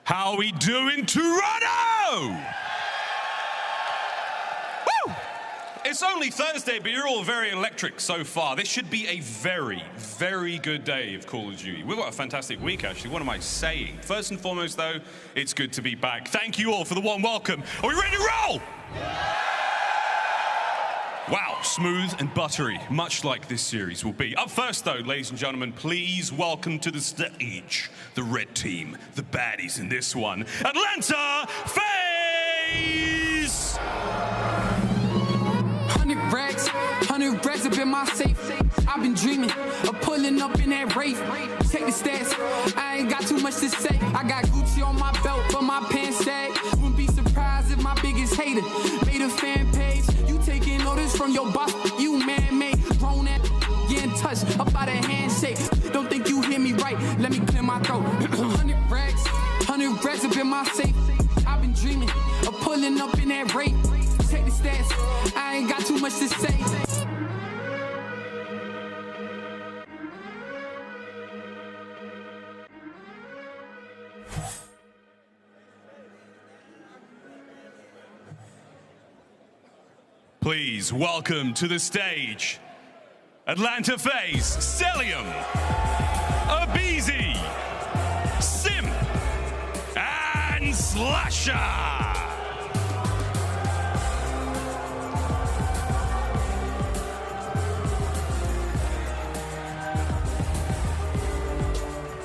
How are we doing, Toronto? Woo! It's only Thursday, but you're all very electric so far. This should be a very, very good day of Call of Duty. We've got a fantastic week, actually. What am I saying? First and foremost, though, it's good to be back. Thank you all for the warm welcome. Are we ready to roll? Wow, smooth and buttery, much like this series will be. Up first, though, ladies and gentlemen, please welcome to the stage the red team, the baddies in this one, Atlanta FaZe! 100 racks up in my safe. I've been dreaming of pulling up in that Wraith. Take the stats, I ain't got too much to say. I got Gucci on my belt, but my pants sag. Wouldn't be surprised if my biggest hater made a fan page. You taking orders from your boss, you man-made. Grown at getting touched up by the handshake. Don't think you hear me right, let me clear my throat. 100 racks up in my safe. I've been dreaming of pulling up in that Wraith. Take the stats, I ain't got too much to say. Please welcome to the stage Atlanta FaZe, Cellium, aBeZy, Simp, and Slasher.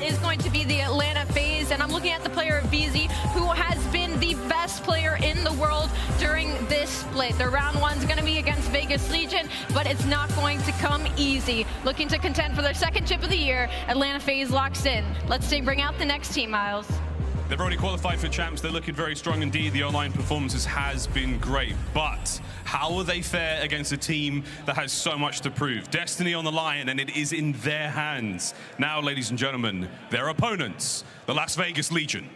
Is going to be the Atlanta FaZe, and I'm looking at the player aBeZy, who has been the best player in the world during this split. The round one's going to be against Vegas Legion, but it's not going to come easy. Looking to contend for their second chip of the year, Atlanta FaZe locks in. Let's bring out the next team, Miles. They've already qualified for champs. They're looking very strong indeed. The online performances has been great, but how will they fare against a team that has so much to prove? Destiny on the line, and it is in their hands. Now, ladies and gentlemen, their opponents, the Las Vegas Legion.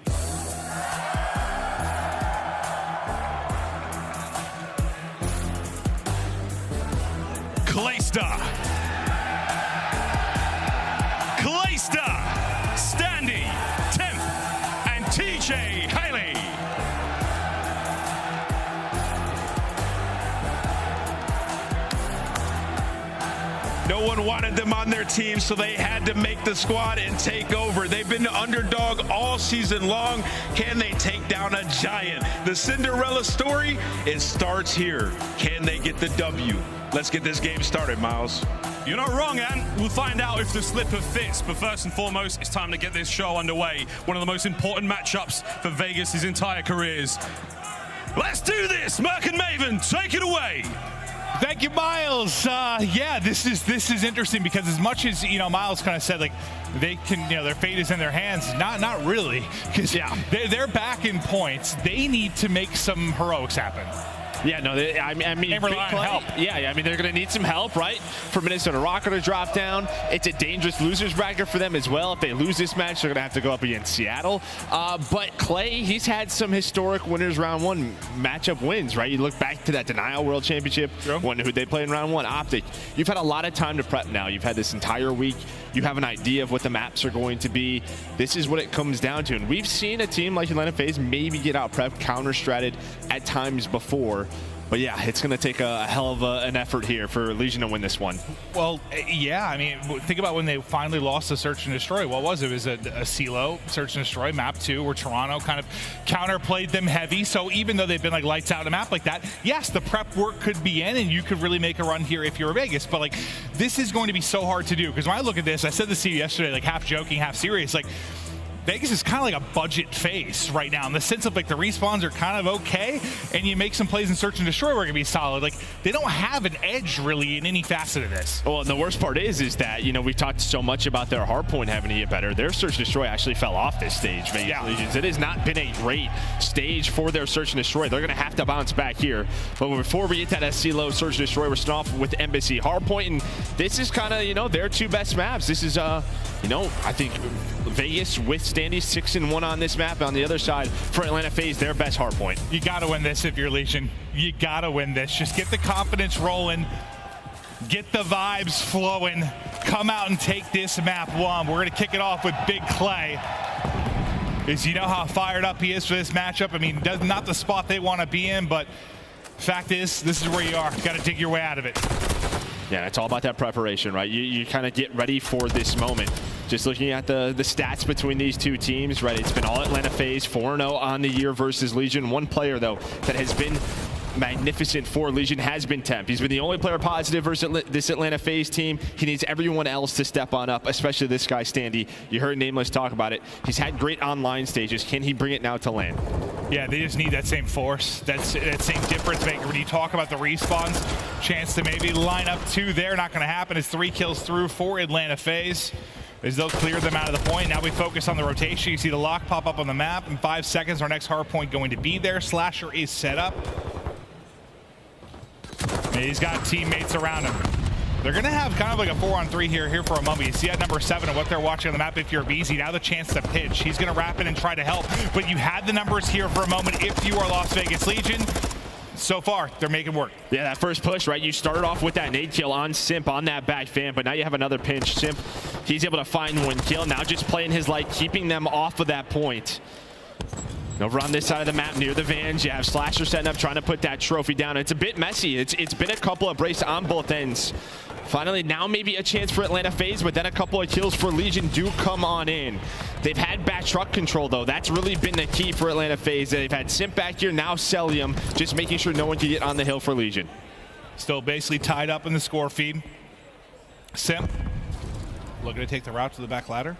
Priestahh, Standy, Temp, and TJ Haley. No one wanted them on their team, so they had to make the squad and take over. They've been the underdog all season long. Can they take down a giant? The Cinderella story, it starts here. Can they get the W? Let's get this game started, Miles. You're not wrong, Ant. We'll find out if the slipper fits, but first and foremost, it's time to get this show underway. One of the most important matchups for Vegas' entire careers. Let's do this! Merc and Maven, take it away! Thank you, Miles. Yeah, this is interesting because as much as, you know, Miles kind of said, like, they can, you know, their fate is in their hands. Not really, because yeah, they're back in points. They need to make some heroics happen. Yeah, no, I mean, big play. Help. Yeah, I mean, they're going to need some help, right? For Minnesota Røkkr to drop down. It's a dangerous losers bracket for them as well. If they lose this match, they're going to have to go up against Seattle. But Clay, he's had some historic winners round one matchup wins, right? You look back to that Denial World Championship, one who they played in round one, OpTic. You've had a lot of time to prep now. You've had this entire week. You have an idea of what the maps are going to be. This is what it comes down to. And we've seen a team like Atlanta FaZe maybe get out prepped, counter-stratted at times before. But yeah, it's going to take a hell of an effort here for Legion to win this one. Well, yeah, I mean, think about when they finally lost the Search and Destroy. What was it? It was a CeeLo, Search and Destroy, map 2, where Toronto kind of counterplayed them heavy. So even though they've been like lights out in a map like that, yes, the prep work could be in, and you could really make a run here if you're Vegas. But like, this is going to be so hard to do, because when I look at this, I said this to you yesterday, like half joking, half serious, like, Vegas is kind of like a budget FaZe right now in the sense of like the respawns are kind of okay, and you make some plays in Search and Destroy where it can be solid. Like, they don't have an edge really in any facet of this. Well, and the worst part is that, you know, we've talked so much about their hardpoint having to get better. Their Search and Destroy actually fell off this stage, Vegas Legions. It has not been a great stage for their Search and Destroy. They're going to have to bounce back here. But before we get to that CeeLo Search and Destroy, we're starting off with Embassy hardpoint, and this is kind of, you know, their two best maps. This is, you know, I think Vegas with Standy 6-1 on this map. On the other side, for Atlanta FaZe, their best hardpoint. You got to win this if you're Legion. You got to win this. Just get the confidence rolling. Get the vibes flowing. Come out and take this map one. We're going to kick it off with Big Clay. is you know how fired up he is for this matchup. I mean, not the spot they want to be in, but fact is, this is where you are. You got to dig your way out of it. Yeah, it's all about that preparation, right? You kind of get ready for this moment. Just looking at the stats between these two teams, right? It's been all Atlanta FaZe, 4-0 on the year versus Legion. One player, though, that has been magnificent for Legion has been Temp. He's been the only player positive versus this Atlanta FaZe team. He needs everyone else to step on up, especially this guy, Standy. You heard Nameless talk about it. He's had great online stages. Can he bring it now to LAN? Yeah, they just need that same force, that same difference maker. When you talk about the respawns, chance to maybe line up 2 there, not going to happen. It's 3 kills through for Atlanta FaZe, as they'll clear them out of the point. Now we focus on the rotation. You see the lock pop up on the map. In 5 seconds, our next hard point going to be there. Slasher is set up. And he's got teammates around him. They're going to have kind of like a 4-on-3 here for a moment. You see at number 7 and what they're watching on the map if you're aBeZy. Now the chance to pitch. He's going to wrap in and try to help. But you had the numbers here for a moment if you are Las Vegas Legion. So far, they're making work. Yeah, that first push, right? You started off with that nade kill on Simp on that back fan, but now you have another pinch. Simp, he's able to find 1 kill. Now just playing his light, keeping them off of that point. Over on this side of the map near the Vans, you have Slasher setting up, trying to put that trophy down. It's a bit messy. It's been a couple of breaks on both ends. Finally, now maybe a chance for Atlanta FaZe, but then a couple of kills for Legion do come on in. They've had back truck control, though. That's really been the key for Atlanta FaZe. They've had Simp back here, now Cellium, just making sure no one can get on the hill for Legion. Still basically tied up in the score feed. Simp looking to take the route to the back ladder.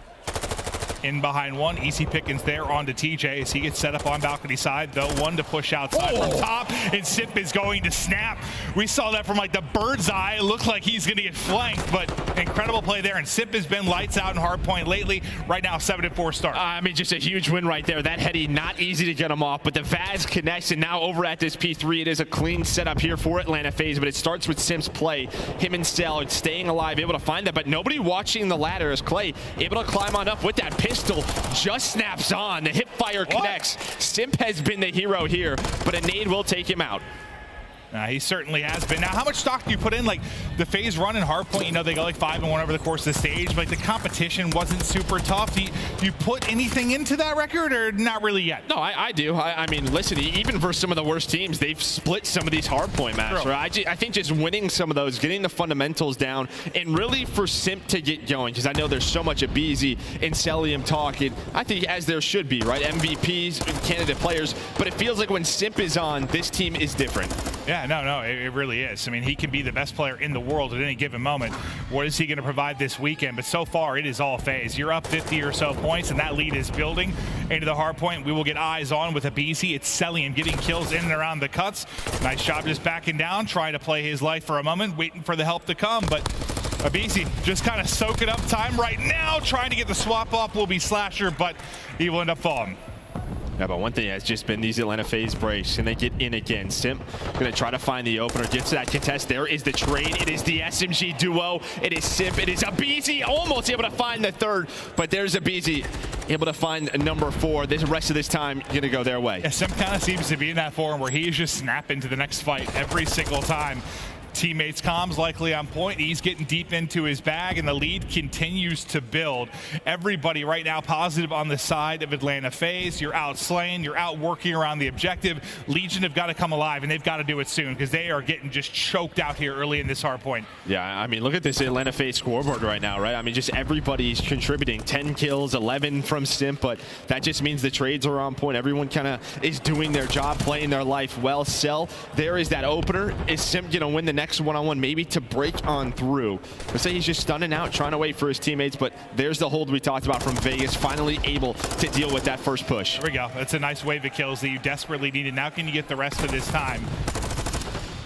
In behind 1, easy pickings there onto TJ as he gets set up on balcony side, though 1 to push outside from top, and Simp is going to snap. We saw that from like the bird's eye. It looked like he's going to get flanked, but incredible play there, and Simp has been lights out in hardpoint lately. Right now, 7-4 start. I mean, just a huge win right there. That heady, not easy to get him off, but the Vaz connects, and now over at this P3, it is a clean setup here for Atlanta FaZe, but it starts with Simp's play. Him and Cell staying alive, able to find that, but nobody watching the ladder as Clay able to climb on up with that pistol. Just snaps on. The hip fire connects. Simp has been the hero here, but a nade will take him out. He certainly has been. Now, how much stock do you put in? Like, the FaZe run and hardpoint, you know, they go like 5-1 over the course of the stage, but like, the competition wasn't super tough. Do you put anything into that record, or not really yet? No, I do. I mean, listen, even for some of the worst teams, they've split some of these hardpoint maps, right? I think just winning some of those, getting the fundamentals down, and really for Simp to get going, because I know there's so much aBeZy and Cellium talking, I think as there should be, right? MVPs and candidate players, but it feels like when Simp is on, this team is different. Yeah, no, it really is. I mean, he can be the best player in the world at any given moment. What is he going to provide this weekend? But so far, it is all FaZe. You're up 50 or so points, and that lead is building into the hard point. We will get eyes on with aBeZy. It's Cellium getting kills in and around the cuts. Nice job just backing down, trying to play his life for a moment, waiting for the help to come. But aBeZy just kind of soaking up time right now, trying to get the swap up will be Slasher, but he will end up falling. Yeah, but one thing has just been these Atlanta FaZe breaks. Can they get in again? Simp going to try to find the opener. Gets to that contest. There is the trade. It is the SMG duo. It is Simp. It is aBeZy. Almost able to find the 3rd, but there's aBeZy able to find a number 4. The rest of this time going to go their way. Yeah, Simp kind of seems to be in that form where he's just snapping to the next fight every single time. Teammates' comms likely on point. He's getting deep into his bag, and the lead continues to build. Everybody right now positive on the side of Atlanta FaZe. You're out slaying. You're out working around the objective. Legion have got to come alive, and they've got to do it soon because they are getting just choked out here early in this hard point. Yeah, I mean, look at this Atlanta FaZe scoreboard right now, right? I mean, just everybody's contributing. 10 kills, 11 from Simp, but that just means the trades are on point. Everyone kind of is doing their job, playing their life well. Cell, there is that opener. Is Simp going to win the next one-on-one, maybe to break on through? Let's say he's just stunning out, trying to wait for his teammates, but there's the hold we talked about from Vegas, finally able to deal with that first push. There we go. That's a nice wave of kills that you desperately needed. Now can you get the rest of this time?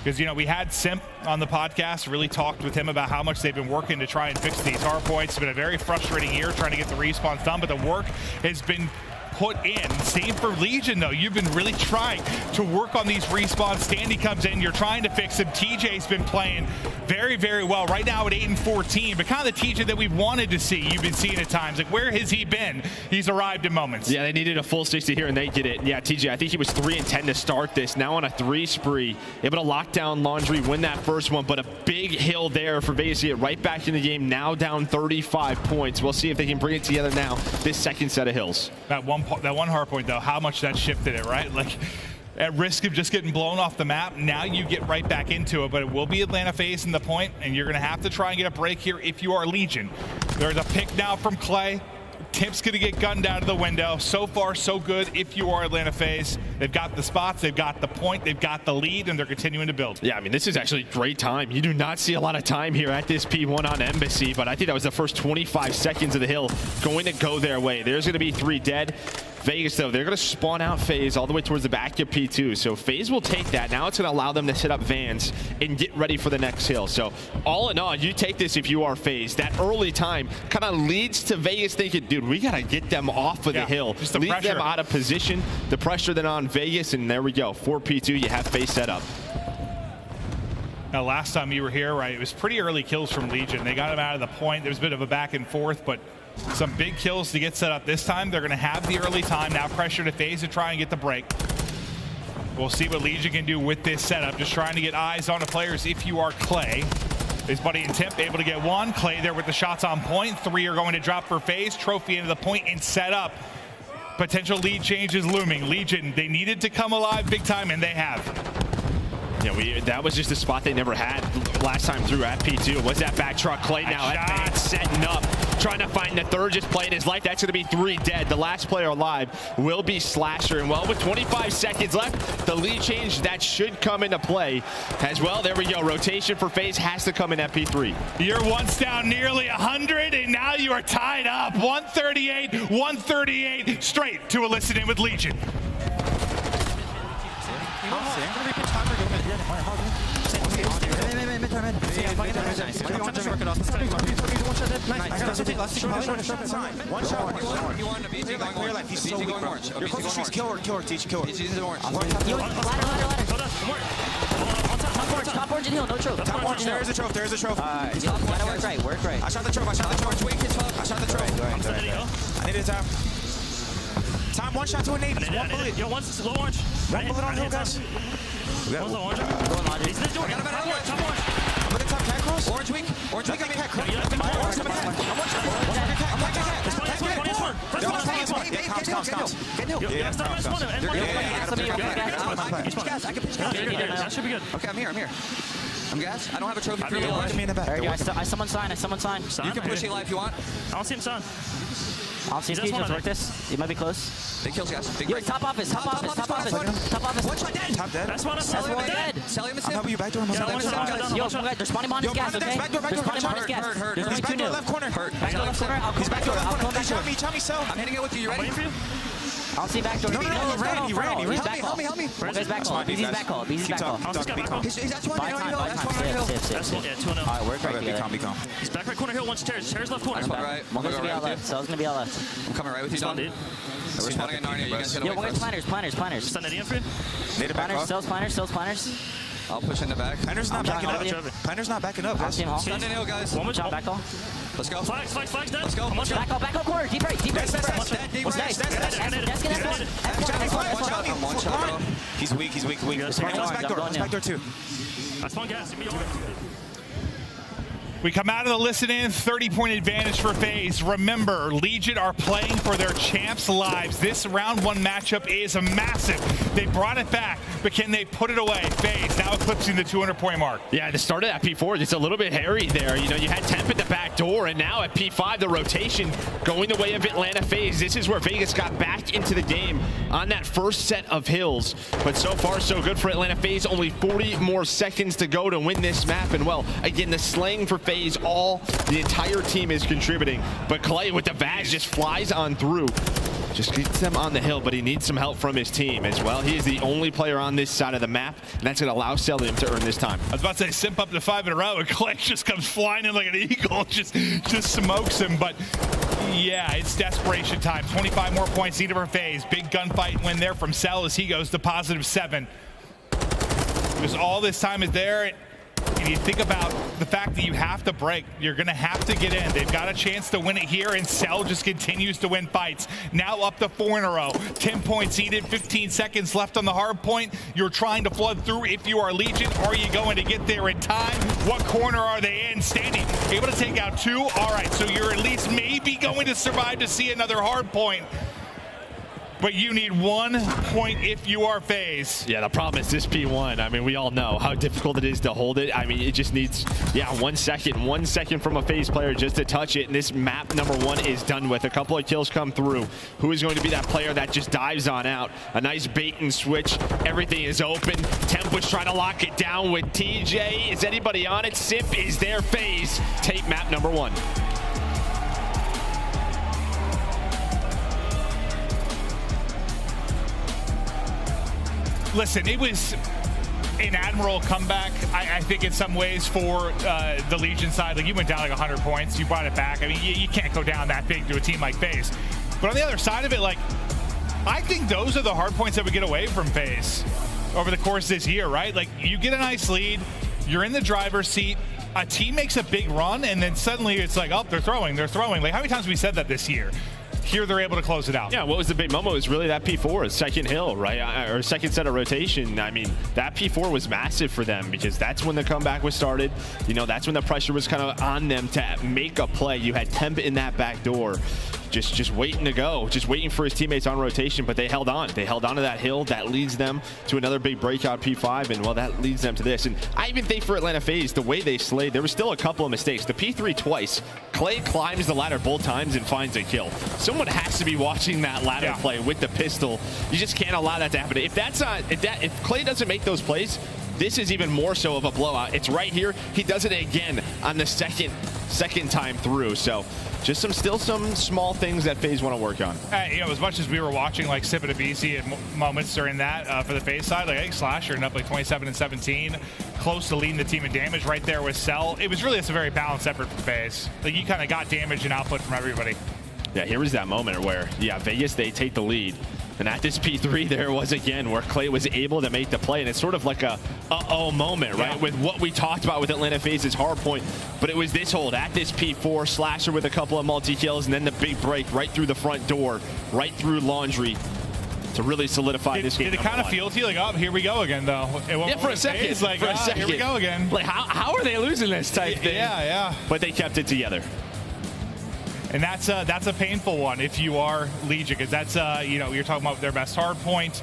Because, you know, we had Simp on the podcast, really talked with him about how much they've been working to try and fix these hard points. It's been a very frustrating year trying to get the respawns done, but the work has been put in. Same for Legion, though. You've been really trying to work on these respawns. Standy comes in, you're trying to fix him. TJ's been playing very, very well. Right now at 8-14, but kind of the TJ that we've wanted to see. You've been seeing at times. Like, where has he been? He's arrived in moments. Yeah, they needed a full 60 here, and they get it. Yeah, TJ, I think he was 3-10 to start this. Now on a 3 spree, able to lock down Laundry, win that first one, but a big hill there for Vegas to get right back in the game. Now down 35 points. We'll see if they can bring it together now, this second set of hills. That one hard point, though, how much that shifted it, right? Like, at risk of just getting blown off the map, now you get right back into it, but it will be Atlanta FaZe in the point, and you're going to have to try and get a break here if you are Legion. There's a pick now from Clay. Tip's going to get gunned out of the window. So far, so good if you are Atlanta FaZe. They've got the spots, they've got the point, they've got the lead, and they're continuing to build. Yeah, I mean, this is actually great time. You do not see a lot of time here at this P1 on aBeZy, but I think that was the first 25 seconds of the hill going to go their way. There's going to be 3 dead. Vegas, though, they're going to spawn out FaZe all the way towards the back of P2. So FaZe will take that. Now it's going to allow them to set up vans and get ready for the next hill. So all in all, you take this if you are FaZe. That early time kind of leads to Vegas thinking, dude, we got to get them off of the hill. Just the leave pressure. them out of position. The pressure then on Vegas, and there we go. For P2, you have FaZe set up. Now, last time you were here, right, it was pretty early kills from Legion. They got him out of the point. There was a bit of a back and forth, but some big kills to get set up this time. They're going to have the early time. Now pressure to FaZe to try and get the break. We'll see what Legion can do with this setup. Just trying to get eyes on the players if you are Clay. His buddy and Timp able to get 1. Clay there with the shots on point. 3 are going to drop for FaZe. Trophy into the point and set up. Potential lead change is looming. Legion, they needed to come alive big time, and they have. Yeah, that was just a spot they never had last time through at P2. Was that back truck? Clay now at Bance setting up, trying to find the third, just playing his life. That's going to be 3 dead. The last player alive will be Slasher. And well, with 25 seconds left, the lead change, that should come into play as well. There we go. Rotation for FaZe has to come in at P3. You're once down nearly 100, and now you are tied up. 138, 138, straight to a listen in with Legion. Top orange and heal, no trope. Top orange, there's a trope, there's a trope. Work right. I shot the trope, I shot the trope. I shot the trope. I need a tap. Time, 1 shot to a nade. 1 bullet. Yo, one's low orange. 1 bullet on hill, guys. One's low orange. He's in the door. I got a better top orange. I'm gonna top cat cross. Orange weak. Orange weak. I'm cat cross. I'm a cat. I'm watching cat. I'm watching cat. This one is one. First one is one. Get heal. Yeah, stop. I can pitch gas. That should be good. Okay, I'm here. I'm gas. I don't have a trophy for you. Look at me in the back. I someone sign. You can push Eli if you want. I don't see him sign. I'll see if he just work this. He might be close. Big kills, guys. Big break. Top office. Top office. 1 shot dead. Top dead. That's one dead. Cellium is him. I'm helping you back door. Yo, they're spawning on his gas, okay? They're spawning on his gas. There's only 2 new. Left corner. Back door left corner. He's back door. Tell me so. I'm hitting it with you. You ready? I'll see back door. No, he ran. Help me. Where's back call? BZ's back call. He's that's one. Yeah, 2-0. Alright, work right here. Be calm. He's back right corner hill. One's Terrace with corner. One's gonna be out left. Cell's gonna be out left. I'm coming right with you, Don. We're spawning at Narnia. You guys gotta wait for us. Planners. Send it in for you. Planners. I'll push in the back. Planner's not backing up. Guys. Send in hill, guys. One more shot. Back call. Let's go. Flags, dead. Let's go. Back call corner. Deep right. That's one shot. He's weak. Back door 2. That's one gas. We come out of the listen-in, 30-point advantage for FaZe. Remember, Legion are playing for their champs' lives. This round 1 matchup is massive. They brought it back, but can they put it away? FaZe now eclipsing the 200-point mark. Yeah, to start at P4, it's a little bit hairy there. You know, you had Temp at the back door, and now at P5, the rotation going the way of Atlanta FaZe. This is where Vegas got back into the game on that first set of hills. But so far, so good for Atlanta FaZe. Only 40 more seconds to go to win this map. And well, again, the slaying for FaZe, the entire team is contributing. But Clay with the Vaz just flies on through. Just gets them on the hill, but he needs some help from his team as well. He is the only player on this side of the map, and that's going to allow Cellium to earn this time. I was about to say Simp up to 5 in a row, and Clay just comes flying in like an eagle, just smokes him. But yeah, it's desperation time. 25 more points needed for FaZe. Big gunfight win there from Cell as he goes to +7. Because all this time is there. And you think about the fact that you have to break, you're going to have to get in. They've got a chance to win it here, and Cell just continues to win fights. Now up to 4 in a row. 10 points needed, 15 seconds left on the hard point. You're trying to flood through if you are Legion. Are you going to get there in time? What corner are they in? Standing, able to take out 2. All right, so you're at least maybe going to survive to see another hard point. but you need 1 point if you are FaZe. Yeah, the problem is this P1. I mean, we all know how difficult it is to hold it. I mean, it just needs, 1 second. 1 second from a FaZe player just to touch it, and this map number 1 is done with. A couple of kills come through. Who is going to be that player that just dives on out? A nice bait and switch. Everything is open. Temp was trying to lock it down with TJ. Is anybody on it? Simp is there. FaZe take map number 1. Listen, it was an admirable comeback, I think, in some ways for the Legion side. Like, you went down like 100 points, you brought it back. I mean, you can't go down that big to a team like FaZe. But on the other side of it, like, I think those are the hard points that we get away from FaZe over the course of this year, right? Like, you get a nice lead, you're in the driver's seat, a team makes a big run, and then suddenly it's like, oh, they're throwing. Like, how many times have we said that this year? Here they're able to close it out. Yeah, what was the big moment was really that P4, second hill, right? Or second set of rotation. I mean, that P4 was massive for them because that's when the comeback was started. You know, that's when the pressure was kind of on them to make a play. You had Temp in that back door. Just waiting to go, just waiting for his teammates on rotation, but they held on. They held on to that hill. That leads them to another big breakout P5, and well, that leads them to this. And I even think for Atlanta FaZe, the way they slayed, there was still a couple of mistakes. The P3 twice, Clay climbs the ladder both times and finds a kill. Someone has to be watching that ladder play with the pistol. You just can't allow that to happen. If Clay doesn't make those plays, this is even more so of a blowout. It's right here. He does it again on the second time through. So just still some small things that FaZe want to work on. You know, as much as we were watching like Simp and aBeZy at moments during that for the FaZe side, like I think Slasher ended up like 27 and 17, close to leading the team in damage right there with Cell. It was really just a very balanced effort for FaZe. Like, you kind of got damage and output from everybody. Yeah, here was that moment where, Vegas, they take the lead. And at this P3, there it was again where Clay was able to make the play. And it's sort of like a uh-oh moment, right? With what we talked about with Atlanta FaZe's hard point. But it was this hold at this P4, Slasher with a couple of multi-kills, and then the big break right through the front door, right through Laundry to really solidify this game. Did it kind of feel to you like, oh, here we go again, though? For a second. It's like, here we go again. Like, how are they losing this type thing? Yeah. But they kept it together. And that's a painful one if you are Legion, because that's you know, you're talking about their best hard point.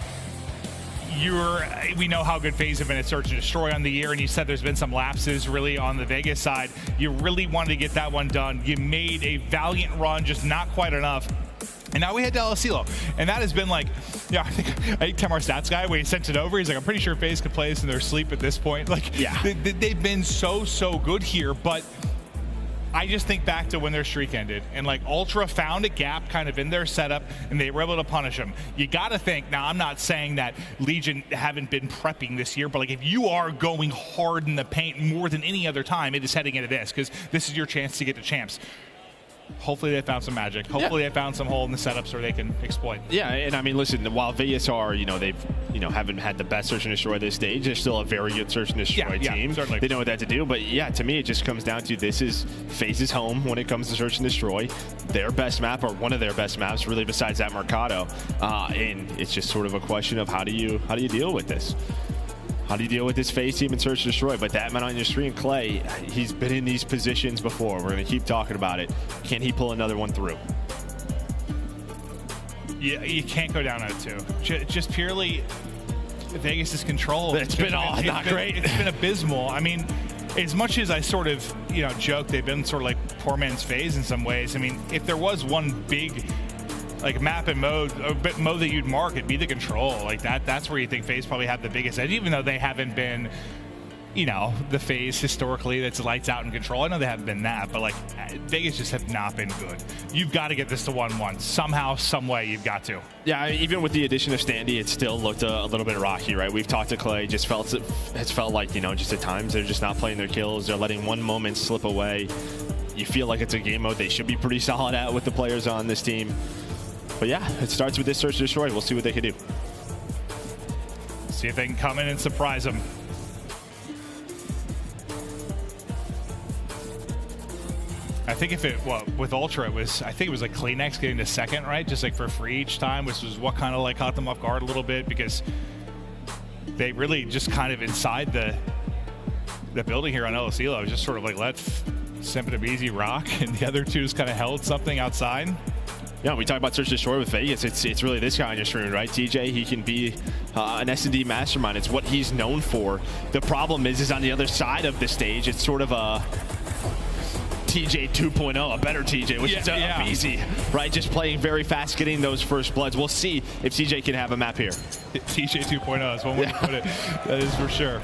We know how good FaZe have been at search and destroy on the year, and you said there's been some lapses really on the Vegas side. You really wanted to get that one done. You made a valiant run, just not quite enough. And now we head to El Asilo, and that has been like, I think Tamar Stats guy, when he sent it over, he's like, I'm pretty sure FaZe could play this in their sleep at this point. Like, they've been so good here, but I just think back to when their streak ended, and like Ultra found a gap kind of in their setup, and they were able to punish them. You got to think, now I'm not saying that Legion haven't been prepping this year, but like if you are going hard in the paint more than any other time, it is heading into this, because this is your chance to get to champs. Hopefully they found some magic. Hopefully they found some hole in the setups where they can exploit. Yeah, and I mean, listen, while Vegas are, they've, haven't had the best search and destroy this stage, they're still a very good search and destroy team. Certainly. They know what that to do, but yeah, to me, it just comes down to this is FaZe's home when it comes to search and destroy. Their best map, or one of their best maps, really, besides that Mercado, and it's just sort of a question of how do you deal with this? How do you deal with this FaZe team in search and destroy? But that man on your screen, Clay, he's been in these positions before. We're going to keep talking about it. Can he pull another one through? Yeah, you can't go down on it too. Just purely Vegas' control. It's been not great. It's been abysmal. I mean, as much as I sort of, joke, they've been sort of like poor man's FaZe in some ways. I mean, if there was one big like map and mode that you'd mark, it'd be the control. Like that's where you think FaZe probably have the biggest edge, even though they haven't been, the FaZe historically that's lights out in control. I know they haven't been that, but like Vegas just have not been good. You've got to get this to 1-1 somehow, some way. You've got to. Yeah, even with the addition of Standy, it still looked a little bit rocky, right? We've talked to Clay, it's felt like, just at times they're just not playing their kills. They're letting one moment slip away. You feel like it's a game mode they should be pretty solid at with the players on this team. But yeah, it starts with this search and destroy. We'll see what they can do. See if they can come in and surprise them. I think with Ultra, I think it was like CleanX getting to second, right? Just like for free each time, which was what kind of like caught them off guard a little bit, because they really just kind of inside the building here on El Asilo was just sort of like, let's Simp and aBeZy rock, and the other two just kind of held something outside. Yeah, we talk about Search and Destroy with Vegas. It's really this guy on your screen, right? TJ, he can be an S&D mastermind. It's what he's known for. The problem is on the other side of the stage, it's sort of a TJ 2.0, a better TJ, which is aBeZy, right? Just playing very fast, getting those first bloods. We'll see if TJ can have a map here. TJ 2.0 is one way to put it. That is for sure.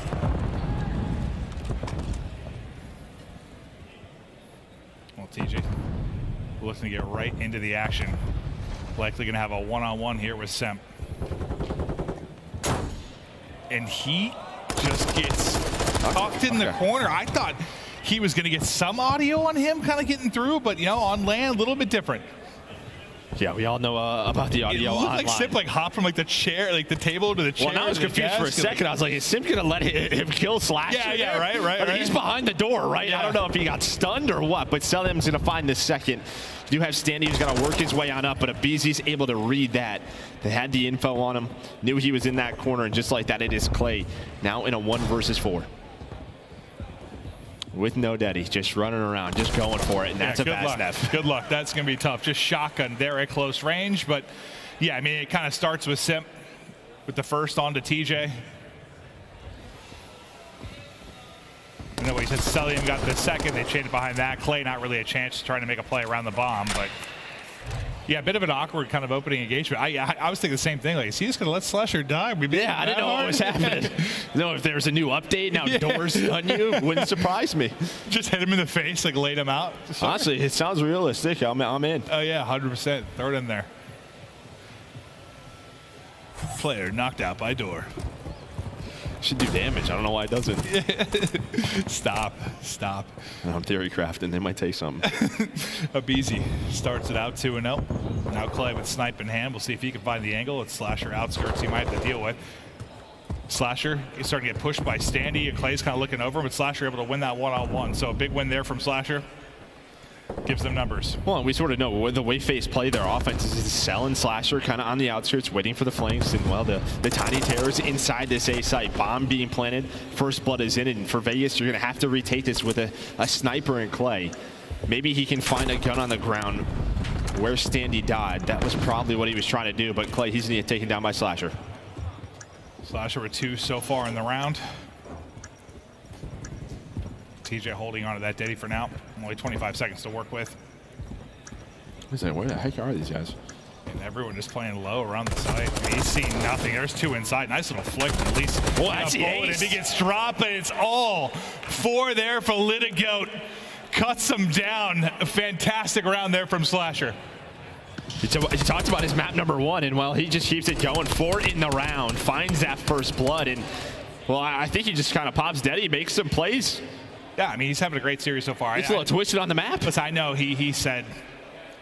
Well, TJ looking to get right into the action. Likely going to have a one-on-one here with Simp. And he just gets tucked in the corner. I thought he was going to get some audio on him kind of getting through, but, you know, on land, a little bit different. Yeah, we all know about the audio. It looked like Simp like hopped from like the chair, like the table to the chair. Well, now I was confused for a second. I was like, is Simp gonna let him kill Slash? Yeah, right. He's behind the door, right? Yeah. I don't know if he got stunned or what, but Cellium's gonna find the second. You do have Standy who's gotta work his way on up, but aBeZy's able to read that. They had the info on him, knew he was in that corner, and just like that, it is Clay now in a 1 versus 4. With no daddy, just running around, just going for it, and that's a bad snap. Good luck. That's going to be tough. Just shotgun there at close range, but yeah, I mean, it kind of starts with Simp with the first on to TJ. And then we said Cellium got the second. They traded behind that. Clay not really a chance trying to make a play around the bomb, but yeah, a bit of an awkward kind of opening engagement. I was thinking the same thing. Like, is he just going to let Slasher die? Yeah, I didn't know what was happening. No, if there's a new update, now doors on you, wouldn't surprise me. Just hit him in the face, like laid him out. Honestly, it sounds realistic. I'm in. Oh, yeah, 100%. Throw it in there. Player knocked out by door. Should do damage. I don't know why it doesn't. Stop. I'm theory crafting. They might take something. aBeZy starts it out 2-0. Now Clay with snipe in hand. We'll see if he can find the angle. It's Slasher outskirts he might have to deal with. Slasher is starting to get pushed by Standy, and Clay's kind of looking over, but Slasher able to win that one-on-one. So a big win there from Slasher. Gives them numbers. Well, we sort of know the way FaZe play their offense is Cell and Slasher kind of on the outskirts waiting for the flanks, and well, the tiny terrors inside this A site. Bomb being planted, first blood is in, and for Vegas, you're going to have to retake this with a sniper in Clay. Maybe he can find a gun on the ground where Standy died. That was probably what he was trying to do, but Clay, he's going to get taken down by Slasher. Slasher with 2 so far in the round. TJ holding on to that Daddy for now. Only 25 seconds to work with. He's like, where the heck are these guys? And everyone just playing low around the side. I mean, he's seeing nothing. There's 2 inside. Nice little flick, at least. Well, that's the ace. And he gets dropped, and it's all 4 there for Litigoat. Cuts him down. A fantastic round there from Slasher. He talked about his map number 1, and well, he just keeps it going. 4 in the round, finds that first blood, and well, I think he just kind of pops Daddy, makes some plays. Yeah, I mean, he's having a great series so far. It's a little twisted on the map. Listen, I know he said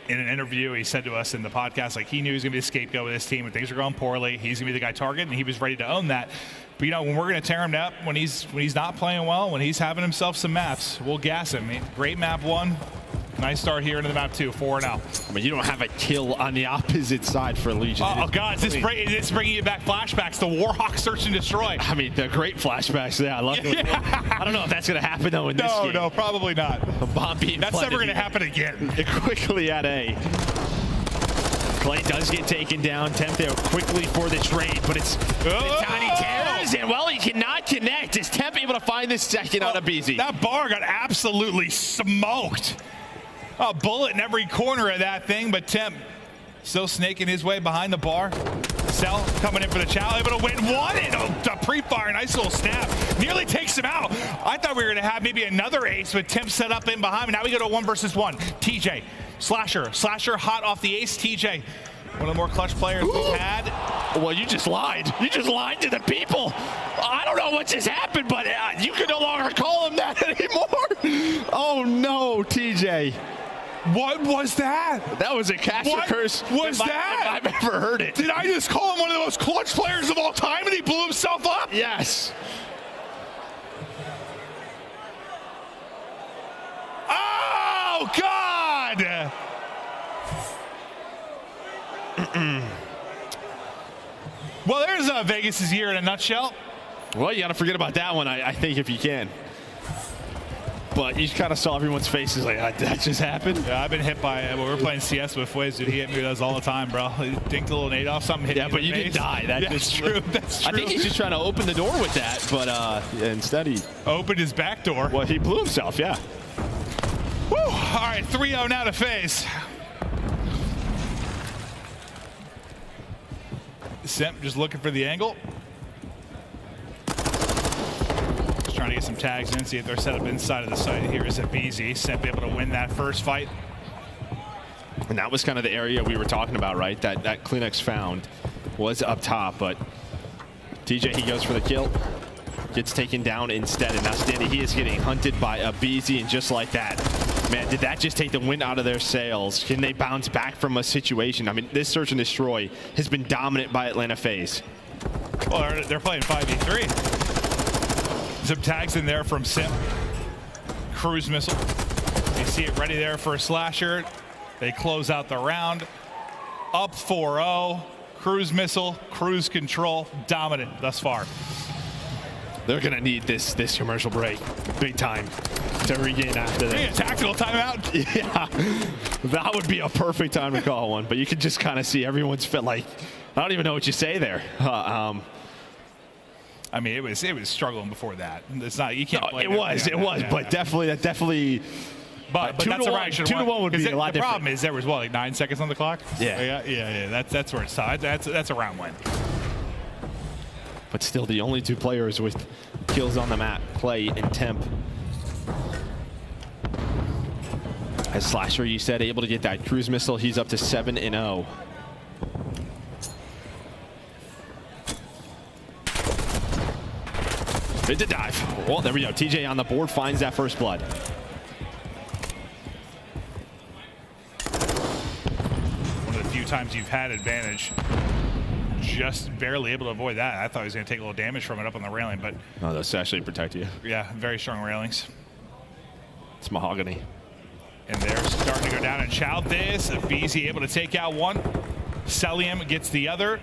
in an interview, he said to us in the podcast, like he knew he was going to be a scapegoat with his team when things are going poorly. He's going to be the guy targeted, and he was ready to own that. But, you know, when we're going to tear him up, when he's not playing well, when he's having himself some maps, we'll gas him. I mean, great map 1. Nice start here into the map 2, 4-0. I mean, you don't have a kill on the opposite side for Legion. Oh, God, it's bringing you back flashbacks. The Warhawk search and destroy. I mean, they're great flashbacks. Yeah, I love it. I don't know if that's going to happen, though, in this game. No, probably not. A bomb being That's never going to happen again. Quickly at A. Clay does get taken down. Temp there quickly for the trade, but it's the tiny tears, and well, he cannot connect. Is Temp able to find this second on aBeZy? That bar got absolutely smoked. A bullet in every corner of that thing, but Temp still snaking his way behind the bar. Cell coming in for the chow, able to win 1 and a pre-fire, nice little snap. Nearly takes him out. I thought we were going to have maybe another ace, but Temp set up in behind, and now we go to 1 versus 1. TJ, Slasher hot off the ace. TJ, one of the more clutch players we've had. Well, you just lied. You just lied to the people. I don't know what just happened, but you can no longer call him that anymore. Oh, no, TJ. What was that? That was a caster curse. What was that? If I've ever heard it. Did I just call him one of the most clutch players of all time and he blew himself up? Yes. Oh, God! Well, there's Vegas' year in a nutshell. Well, you got to forget about that one, I think, if you can. but you kind of saw everyone's faces like, that just happened. Yeah, I've been hit by, when we're playing CS with FaZe, dude, he hit me with those all the time, bro. He dinked a little nade off, something hit me. Yeah, but you didn't die. That's true. That's true. I think he's just trying to open the door with that, but instead he opened his back door. Well, he blew himself, yeah. Woo! All right, 3-0 now to FaZe. Simp just looking for the angle. Just trying to get some tags in, see if they're set up inside of the site. Here is aBeZy. Simp able to win that first fight. And that was kind of the area we were talking about, right? That CleanX found was up top, but TJ, he goes for the kill. Gets taken down instead, and now standing, he is getting hunted by aBeZy, and just like that, man, did that just take the wind out of their sails? Can they bounce back from a situation? I mean, this search and destroy has been dominant by Atlanta FaZe. Well, they're playing 5v3. Some tags in there from Simp. Cruise missile. You see it ready there for a slasher. They close out the round. Up 4-0. Cruise missile, cruise control, dominant thus far. They're gonna need this commercial break big time to regain after that. Maybe a tactical timeout. Yeah, that would be a perfect time to call one. But you can just kind of see everyone's fit like, I don't even know what you say there. I mean, it was struggling before that. It's not, you can't. No, it was, but definitely. But that's a right. 2-1 would be a lot different. The problem is there was what, like 9 seconds on the clock. Yeah. That's where it's tied. That's a round win. But still, the only two players with kills on the map, Clay and Temp. As Slasher, you said, able to get that cruise missile, he's up to 7-0. It's a dive. Well, there we go. TJ on the board finds that first blood. One of the few times you've had advantage. Just barely able to avoid that. I thought he was going to take a little damage from it up on the railing, but no, those actually protect you. Yeah, very strong railings. It's mahogany. And they're starting to go down and shout this. aBeZy able to take out one. Cellium gets the other.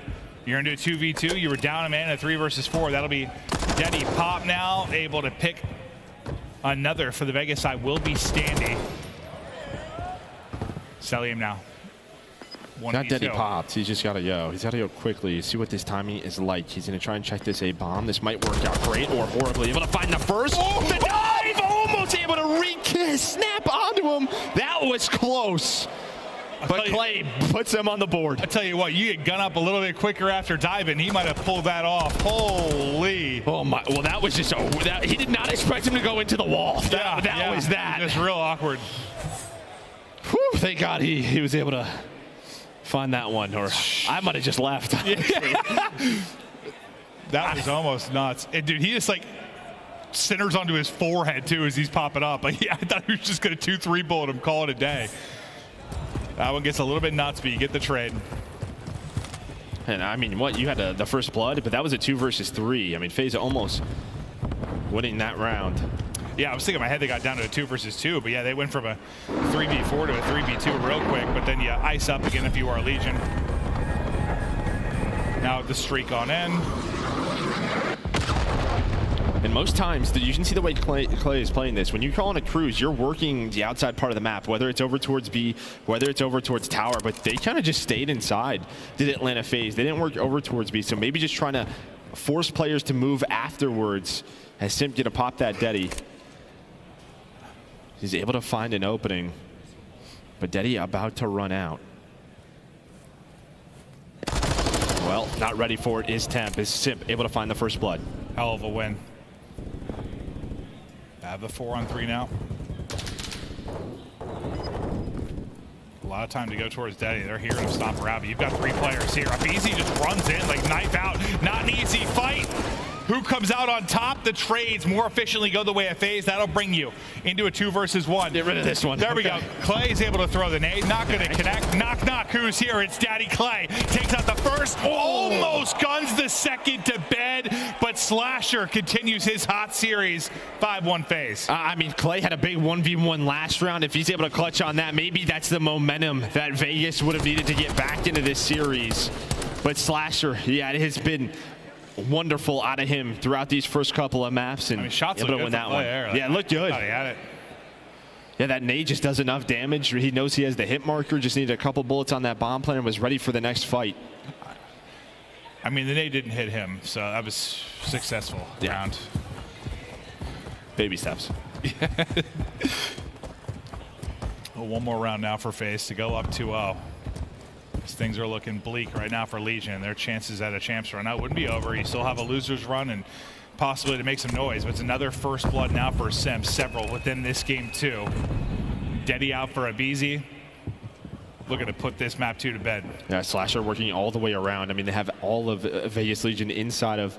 You're into a 2v2. You were down a man in a 3 versus 4. That'll be Denny Pop now, able to pick another for the Vegas side. Will be Standy. Cellium now. Not that he popped. He's just got to go. He's got to go quickly. See what this timing is like. He's going to try and check this A bomb. This might work out great or horribly. Able to find the first. Oh, the dive! Almost able to snap onto him. That was close. But Clay puts him on the board. I tell you what, you get gun up a little bit quicker after diving. He might have pulled that off. Holy. Oh my. Well, that was just. He did not expect him to go into the wall. That was that. Just real awkward. Whew, thank God he was able to find that one, or I might have just left. That was almost nuts. And dude, he just like centers onto his forehead too as he's popping up. Like, I thought he was just gonna 2-3 bullet him, call it a day. That one gets a little bit nuts, but you get the trade. And I mean, what, you had the first blood, but that was a 2 versus 3. I mean, FaZe almost winning that round. Yeah, I was thinking in my head they got down to a 2 versus 2, but yeah, they went from a 3v4 to a 3v2 real quick, but then you ice up again if you are Legion. Now the streak on in. And most times, you can see the way Clay is playing this. When you call on a cruise, you're working the outside part of the map, whether it's over towards B, whether it's over towards tower, but they kind of just stayed inside, did Atlanta FaZe. They didn't work over towards B, so maybe just trying to force players to move afterwards as Simp gonna pop that Deddy. He's able to find an opening, but Deddy about to run out. Well, not ready for it is Temp. Is Simp able to find the first blood? Hell of a win. Have the 4-on-3 now. A lot of time to go towards Deddy. They're here to stomp around, but you've got 3 players here. aBeZy just runs in like knife out. Not an easy fight. Who comes out on top? The trades more efficiently go the way of FaZe. That'll bring you into a 2 versus 1. Get rid of this one. There we go. Clay's able to throw the nade. Not going to connect. Knock, knock. Who's here? It's Daddy Clay. Takes out the first. Almost guns the second to bed, but Slasher continues his hot series. 5-1 FaZe. I mean, Clay had a big 1v1 last round. If he's able to clutch on that, maybe that's the momentum that Vegas would have needed to get back into this series. But Slasher, yeah, it has been wonderful out of him throughout these first couple of maps, and I mean, shots able to win that one. Like, yeah, it looked good. He had it. Yeah, that nade just does enough damage. He knows he has the hit marker, just needed a couple bullets on that bomb plant and was ready for the next fight. I mean, the nade didn't hit him, so that was successful round. Baby steps. Well, one more round now for FaZe to go up 2-0. Things are looking bleak right now for Legion. Their chances at a champs run out wouldn't be over. You still have a losers run and possibly to make some noise, but it's another first blood now for Simp, several within this game too. Deddy out for aBeZy. Looking to put this map 2 to bed. Yeah, Slasher working all the way around. I mean, they have all of Vegas Legion inside of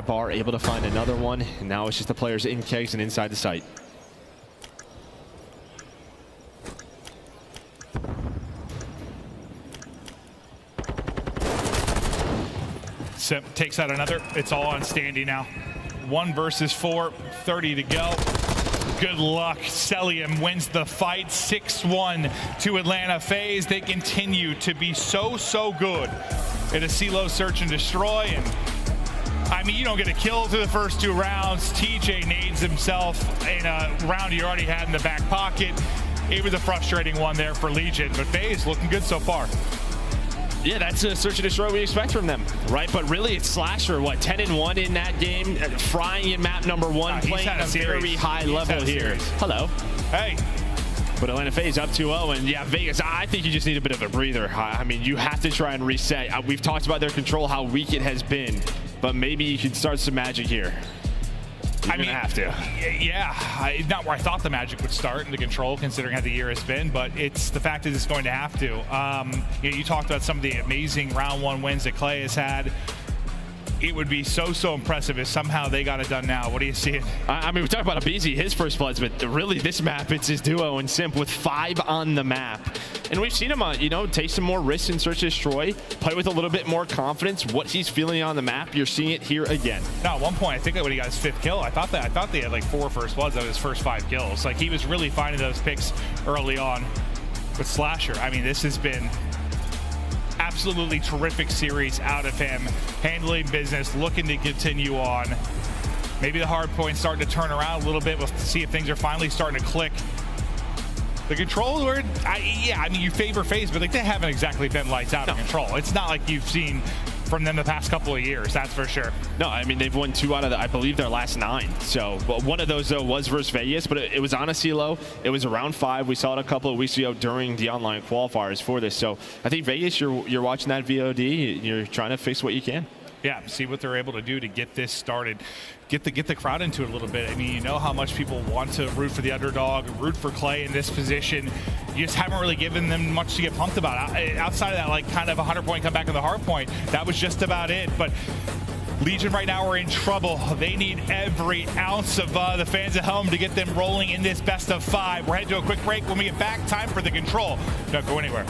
bar, able to find another one, and now it's just the players in kegs and inside the site. Simp takes out another. It's all on Standy now. 1 versus 4, 30 to go. Good luck. Cellium wins the fight 6-1 to Atlanta FaZe. They continue to be so good in a CeeLo search and destroy. And I mean, you don't get a kill through the first 2 rounds. TJ nades himself in a round he already had in the back pocket. It was a frustrating one there for Legion, but FaZe looking good so far. Yeah, that's a search and destroy we expect from them, right? But really, it's Slasher, what, 10-1 in that game, frying in map number 1, playing at a very high level here. Hello. Hey. But Atlanta FaZe up 2-0, and yeah, Vegas, I think you just need a bit of a breather. I mean, you have to try and reset. We've talked about their control, how weak it has been, but maybe you can start some magic here. You're gonna have to. Yeah, not where I thought the magic would start in the control, considering how the year has been, but it's the fact that it's going to have to. You know, you talked about some of the amazing round 1 wins that Clay has had. It would be so impressive if somehow they got it done now. What do you see? I mean, we talked about aBeZy, his first bloods, but really this map, it's his duo and Simp with 5 on the map. And we've seen him, you know, take some more risks in search and destroy, play with a little bit more confidence. What he's feeling on the map, you're seeing it here again. Now, at one point, I think that when he got his 5th kill, I thought they had like 4 first bloods out of his first 5 kills. Like, he was really finding those picks early on with Slasher. I mean, this has been absolutely terrific series out of him, handling business, looking to continue on. Maybe the hard point's starting to turn around a little bit. We'll see if things are finally starting to click. The control, I mean, you favor FaZe, but like they haven't exactly been lights out of control. It's not like you've seen from them the past couple of years, that's for sure. No, I mean, they've won 2 out of, I believe, their last 9. So, but one of those, though, was versus Vegas, but it was on a CeeLo. It was around 5. We saw it a couple of weeks ago during the online qualifiers for this. So I think Vegas, you're watching that VOD. You're trying to fix what you can. Yeah, see what they're able to do to get this started. Get the crowd into it a little bit. I mean, you know how much people want to root for the underdog, root for Clay in this position. You just haven't really given them much to get pumped about. Outside of that, like, kind of a 100-point comeback on the hard point, that was just about it. But Legion right now are in trouble. They need every ounce of the fans at home to get them rolling in this best of 5. We're heading to a quick break. When we get back, time for the control. Don't go anywhere.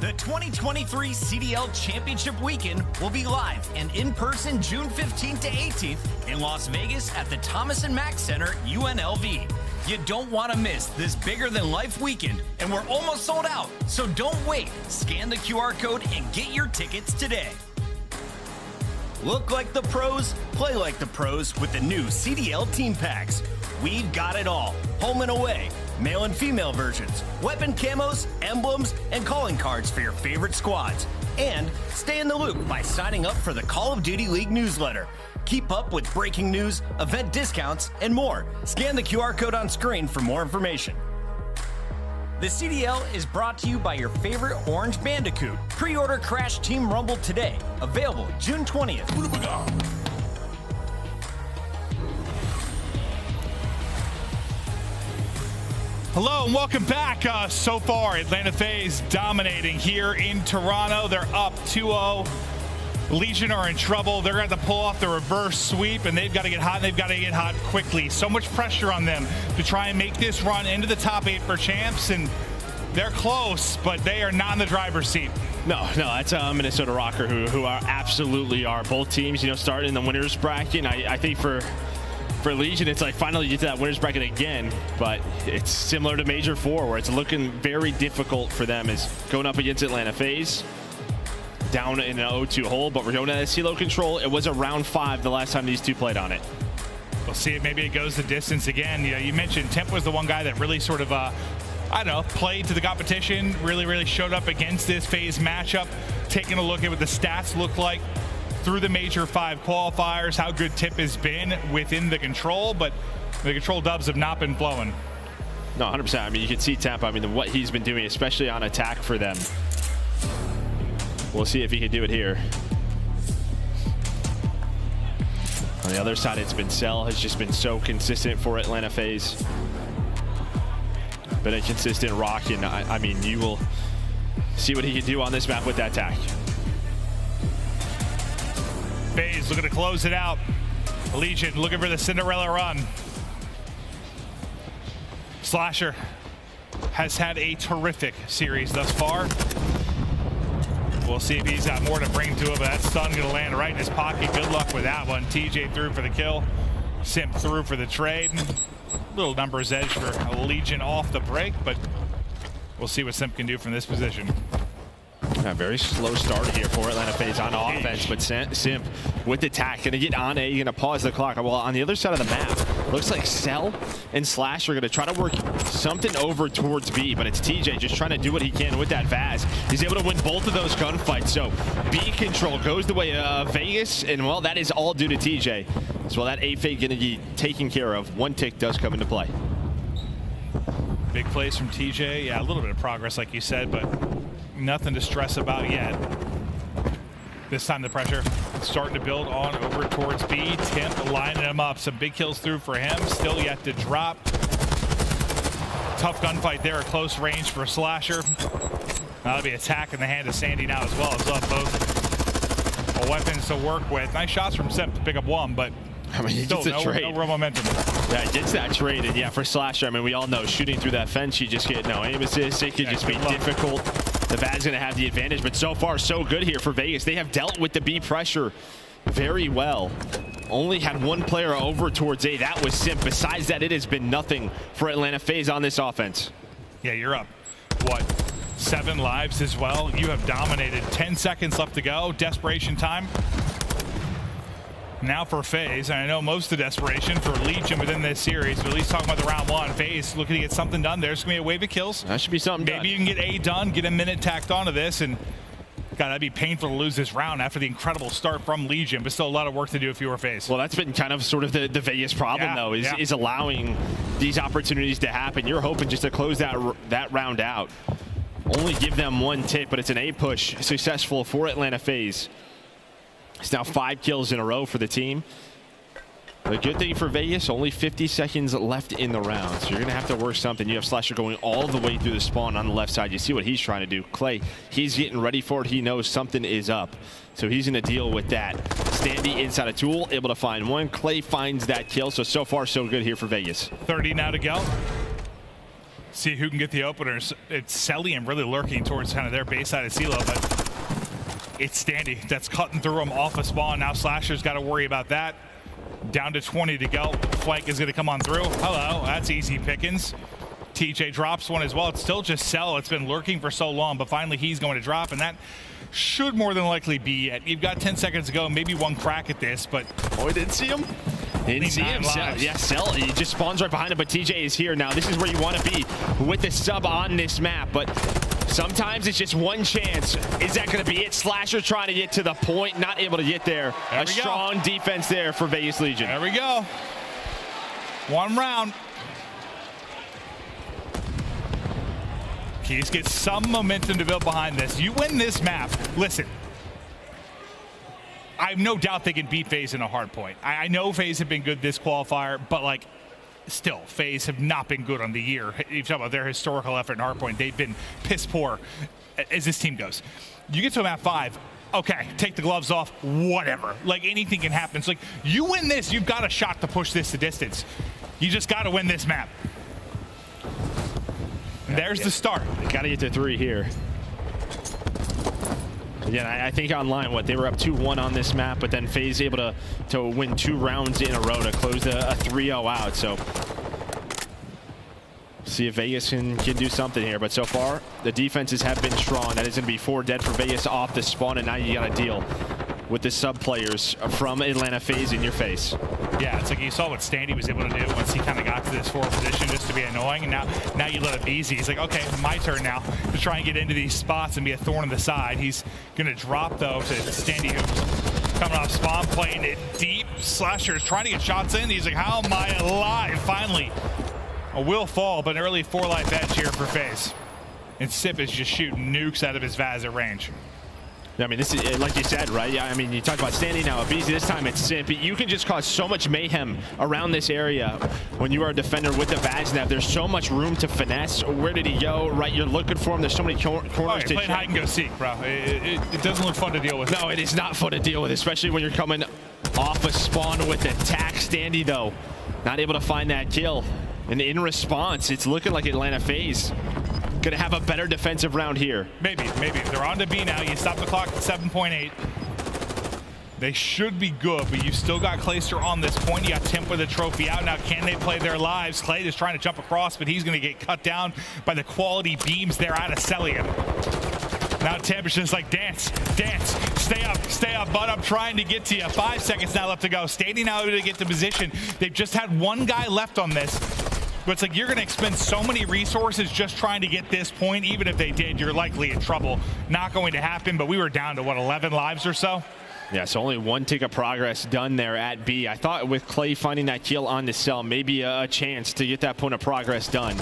The 2023 CDL Championship Weekend will be live and in person June 15th to 18th in Las Vegas at the Thomas & Mack Center, UNLV. You don't want to miss this bigger-than-life weekend, and we're almost sold out, so don't wait. Scan the QR code and get your tickets today. Look like the pros, play like the pros with the new CDL Team Packs. We've got it all. Home and away, male and female versions, weapon camos, emblems, and calling cards for your favorite squads. And stay in the loop by signing up for the Call of Duty League newsletter. Keep up with breaking news, event discounts, and more. Scan the QR code on screen for more information. The CDL is brought to you by your favorite Orange Bandicoot. Pre-order Crash Team Rumble today. Available June 20th. Hello and welcome back. So far, Atlanta FaZe dominating here in Toronto. They're up 2-0. Legion are in trouble. They're going to have to pull off the reverse sweep, and they've got to get hot, and they've got to get hot quickly. So much pressure on them to try and make this run into the top 8 for champs, and they're close, but they are not in the driver's seat. No, that's Minnesota Røkkr, who are absolutely are. Both teams, starting in the winners bracket. And I think for Legion, it's like finally get to that winners bracket again, but it's similar to Major 4, where it's looking very difficult for them as going up against Atlanta FaZe. Down in an 0-2 hole, but we're going to CeeLo control. It was a round 5 the last time these two played on it. We'll see if maybe it goes the distance again. You mentioned Temp was the one guy that really sort of, played to the competition, really showed up against this FaZe matchup, taking a look at what the stats look like through the Major 5 qualifiers, how good Tip has been within the control, but the control dubs have not been flowing. No, 100%. I mean, you can see Temp, what he's been doing, especially on attack for them. We'll see if he can do it here. On the other side, it's been Cell has just been so consistent for Atlanta FaZe. Been a consistent rock, and I mean, you will see what he can do on this map with that attack. FaZe looking to close it out. Legion looking for the Cinderella run. Slasher has had a terrific series thus far. We'll see if he's got more to bring to it, but that stun going to land right in his pocket. Good luck with that one. TJ through for the kill. Simp through for the trade. Little numbers edge for a Legion off the break, but we'll see what Simp can do from this position. A very slow start here for Atlanta FaZe on offense, but Simp with attack. Going to get on A, going to pause the clock. Well, on the other side of the map, looks like Cell and Slash are going to try to work something over towards B, but it's TJ just trying to do what he can with that Vaz. He's able to win both of those gunfights, so B control goes the way of Vegas, and well, that is all due to TJ. So well, that A fake going to be taken care of. One tick does come into play. Big plays from TJ. Yeah, a little bit of progress, like you said, but nothing to stress about yet. This time the pressure starting to build on over towards B. Temp lining him up. Some big kills through for him. Still yet to drop. Tough gunfight there at close range for Slasher. That'll be attack in the hand of Sandy now as well. So both weapons to work with. Nice shots from Simp to pick up one, but I mean, he still gets a trade. No real momentum. Yeah, he gets that trade, and yeah, for Slasher, I mean, we all know shooting through that fence, you just get no aim assist. It could just be difficult. The Vaz going to have the advantage, but so far so good here for Vegas. They have dealt with the B pressure very well. Only had one player over towards A. That was Simp. Besides that, it has been nothing for Atlanta FaZe on this offense. Yeah, you're up. What? 7 lives as well. You have dominated. 10 seconds left to go. Desperation time. Now for FaZe, and I know most of the desperation for Legion within this series, but at least talking about the round 1, FaZe looking to get something done. There's going to be a wave of kills. That should be something Maybe you can get A done, get a minute tacked onto this, and God, that'd be painful to lose this round after the incredible start from Legion, but still a lot of work to do if you were FaZe. Well, that's been kind of sort of the Vegas problem, though, is allowing these opportunities to happen. You're hoping just to close that round out. Only give them one tick, but it's an A push successful for Atlanta FaZe. It's now 5 kills in a row for the team. The good thing for Vegas, only 50 seconds left in the round, so you're going to have to work something. You have Slasher going all the way through the spawn on the left side. You see what he's trying to do. Clay, he's getting ready for it. He knows something is up, so he's going to deal with that. Standy inside a tool, able to find one. Clay finds that kill, so far so good here for Vegas. 30 now to go. See who can get the openers. It's Cellium really lurking towards kind of their base side of CeeLo, but it's Standy that's cutting through him off a spawn. Now Slasher's got to worry about that. Down to 20 to go. Flank is going to come on through. Hello, that's easy pickings. TJ drops one as well. It's still just Cell. It's been lurking for so long, but finally he's going to drop, and that should more than likely be it. You've got 10 seconds to go, maybe one crack at this, but... Oh, he didn't see him? Didn't see him. Yeah, Cell, he just spawns right behind him, but TJ is here now. This is where you want to be with the sub on this map, but sometimes it's just one chance. Is that going to be it? Slasher trying to get to the point, not able to get there. A strong defense there for Vegas Legion. There we go. One round. Keys get some momentum to build behind this. You win this map. Listen, I have no doubt they can beat FaZe in a hard point. I know FaZe have been good this qualifier, but like, still, FaZe have not been good on the year. You talk about their historical effort in hard point. They've been piss poor as this team goes. You get to a map 5, okay, take the gloves off, whatever. Like, anything can happen. It's like, you win this, you've got a shot to push this the distance. You just got to win this map. And there's the start. Got to get to 3 here. Again, I think online, they were up 2-1 on this map, but then FaZe able to win 2 rounds in a row to close a 3-0 out. So see if Vegas can do something here. But so far, the defenses have been strong. That is going to be 4 dead for Vegas off the spawn, and now you got to deal with the sub players from Atlanta FaZe in your face. Yeah, it's like you saw what Standy was able to do once he kind of got to this 4th position just to be annoying, and now you let aBeZy. He's like, okay, my turn now to try and get into these spots and be a thorn in the side. He's going to drop, though, to Standy, who's coming off spawn, playing it deep. Slasher is trying to get shots in. He's like, how am I alive? Finally, a will fall, but an early 4-life edge here for FaZe. And Simp is just shooting nukes out of his Vaz at range. I mean, this is, like you said, right? Yeah, I mean, you talk about Standy now, aBeZy, this time it's Simp. You can just cause so much mayhem around this area when you are a defender with the Vaz now. There's so much room to finesse. Where did he go? Right, you're looking for him. There's so many corners to check. Hide and go seek, bro. It doesn't look fun to deal with. No, it is not fun to deal with, especially when you're coming off a spawn with attack. Standy, though, not able to find that kill. And in response, it's looking like Atlanta FaZe gonna have a better defensive round here. Maybe. They're on to B now. You stop the clock at 7.8. They should be good, but you've still got Clayster on this point. You got Timp with a trophy out. Now, can they play their lives? Clay is trying to jump across, but he's gonna get cut down by the quality beams there out of Cellium. Now Timp is just like, dance, stay up, bud. I'm trying to get to you. 5 seconds now left to go. Standing now to get to position. They've just had one guy left on this. But it's like you're going to expend so many resources just trying to get this point. Even if they did, you're likely in trouble. Not going to happen, but we were down to, what, 11 lives or so? Yeah, so only 1 tick of progress done there at B. I thought with Clay finding that kill on the Cell, maybe a chance to get that point of progress done.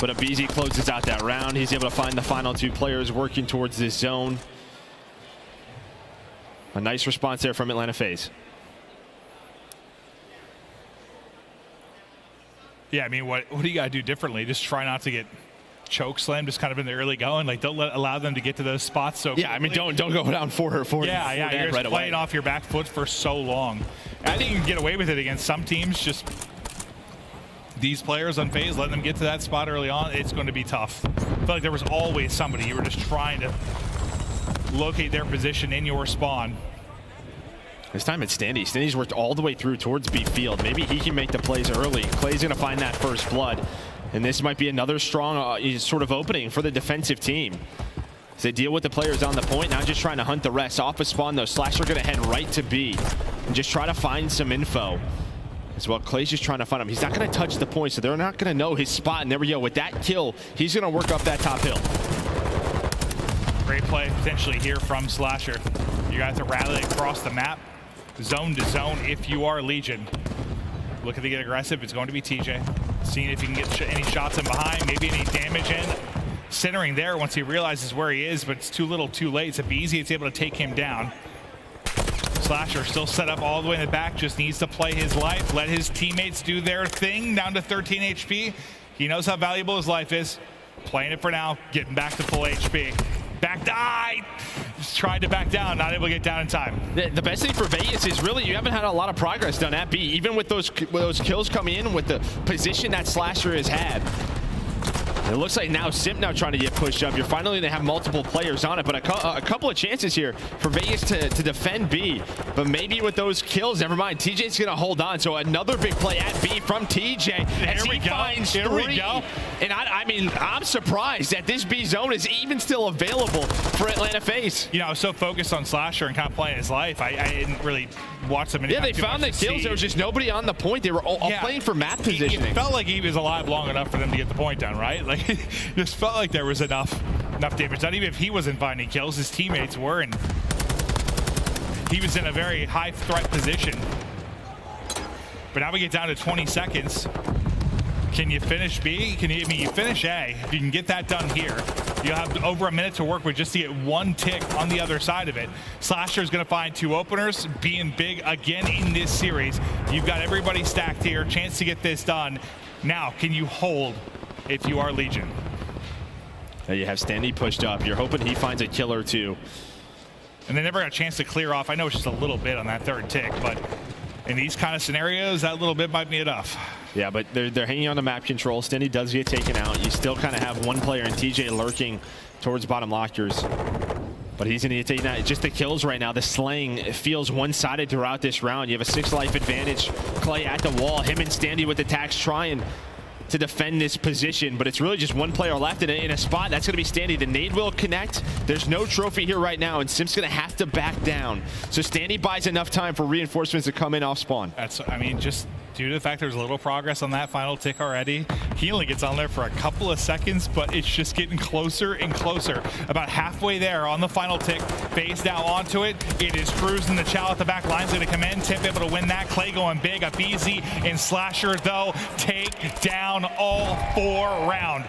But aBeZy closes out that round. He's able to find the final 2 players working towards this zone. A nice response there from Atlanta FaZe. Yeah, I mean, what do you got to do differently? Just try not to get choke slammed, just kind of in the early going. Like, don't allow them to get to those spots so quickly. Yeah, I mean, don't go down for her. Yeah, you're just playing off your back foot for so long. I think you can get away with it against some teams. Just these players on FaZe, letting them get to that spot early on, it's going to be tough. I feel like there was always somebody. You were just trying to locate their position in your spawn. This time it's Standy. Standy's worked all the way through towards B field. Maybe he can make the plays early. Clay's going to find that first blood. And this might be another strong sort of opening for the defensive team. As they deal with the players on the point, now just trying to hunt the rest. Off a spawn, though, Slasher going to head right to B and just try to find some info. As well, Clay's just trying to find him. He's not going to touch the point, so they're not going to know his spot. And there we go. With that kill, he's going to work up that top hill. Great play potentially here from Slasher. You got to rally across the map. Zone to zone if you are Legion. Looking to get aggressive, it's going to be TJ. Seeing if he can get any shots in behind, maybe any damage in. Centering there once he realizes where he is, but it's too little too late. It's aBeZy, it's able to take him down. Slasher still set up all the way in the back, just needs to play his life, let his teammates do their thing, down to 13 HP. He knows how valuable his life is. Playing it for now, getting back to full HP. Back died. Just tried to back down, not able to get down in time. The best thing for Vegas is really you haven't had a lot of progress done at B. Even with those kills coming in, with the position that Slasher has had, It looks like now Simp now trying to get pushed up. You're finally going to have multiple players on it, but a couple of chances here for Vegas to defend B. But maybe with those kills, never mind. TJ's going to hold on. So another big play at B from TJ. Here we go. Here we go. And I mean, I'm surprised that this B zone is even still available for Atlanta FaZe. You know, I was so focused on Slasher and kind of playing his life. I didn't really watch them. Yeah, they found the kills. There was just nobody on the point. They were all playing for map positioning. It felt like he was alive long enough for them to get the point down, right? Like, it just felt like there was enough damage. Not even if he wasn't finding kills, his teammates were, and he was in a very high threat position. But now we get down to 20 seconds. Can you finish B? You finish A. If you can get that done here, you'll have over a minute to work with just to get one tick on the other side of it. Slasher is going to find 2 openers, being big again in this series. You've got everybody stacked here, chance to get this done. Now, can you hold if you are Legion? Now you have Standy pushed up. You're hoping he finds a kill or two. And they never got a chance to clear off. I know it's just a little bit on that third tick, but in these kind of scenarios, that little bit might be enough. Yeah, but they're hanging on to map control. Standy does get taken out. You still kind of have one player in TJ lurking towards bottom lockers. But he's going to get taken out. Just the kills right now. The slaying feels one-sided throughout this round. You have a 6 life advantage. Clay at the wall. Him and Standy with attacks trying to defend this position, but it's really just one player left in a spot. That's going to be Standy. The nade will connect. There's no trophy here right now, and Simp's going to have to back down. So Standy buys enough time for reinforcements to come in off spawn. I mean, just due to the fact there's a little progress on that final tick already. He only gets on there for a couple of seconds, but it's just getting closer and closer. About halfway there on the final tick. FaZe now onto it. It is cruising. The Chow at the back line's going to come in. Tip able to win that. Clay going big. aBeZy and Slasher, though, take down all 4 round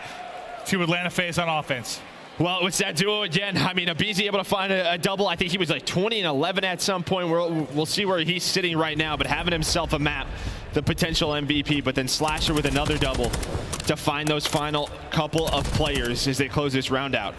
to Atlanta FaZe on offense. Well, it's that duo again. I mean, aBeZy able to find a double. I think he was like 20 and 11 at some point. We'll see where he's sitting right now, but having himself a map, the potential MVP, but then Slasher with another double to find those final couple of players as they close this round out.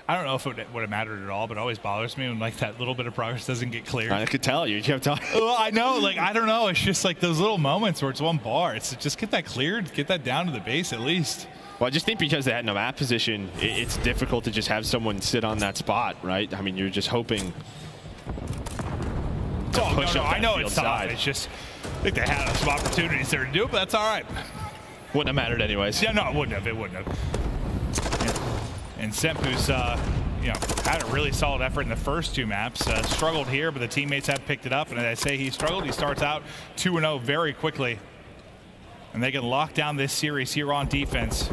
I don't know if it would have mattered at all, but it always bothers me when like that little bit of progress doesn't get cleared. I could tell you kept talking. Well, I know, like, I don't know. It's just like those little moments where it's one bar. It's just get that cleared, get that down to the base at least. Well, I just think because they had no map position, it's difficult to just have someone sit on that spot, right? I mean, you're just hoping to push up I know it's tough. Side. It's just, I think they had some opportunities there to do it, but that's all right. Wouldn't have mattered anyways. Yeah, no, it wouldn't have. It wouldn't have. And Simp, who's you know, had a really solid effort in the first 2 maps, struggled here, but the teammates have picked it up. And as I say, he struggled. He starts out 2-0 very quickly, and they can lock down this series here on defense.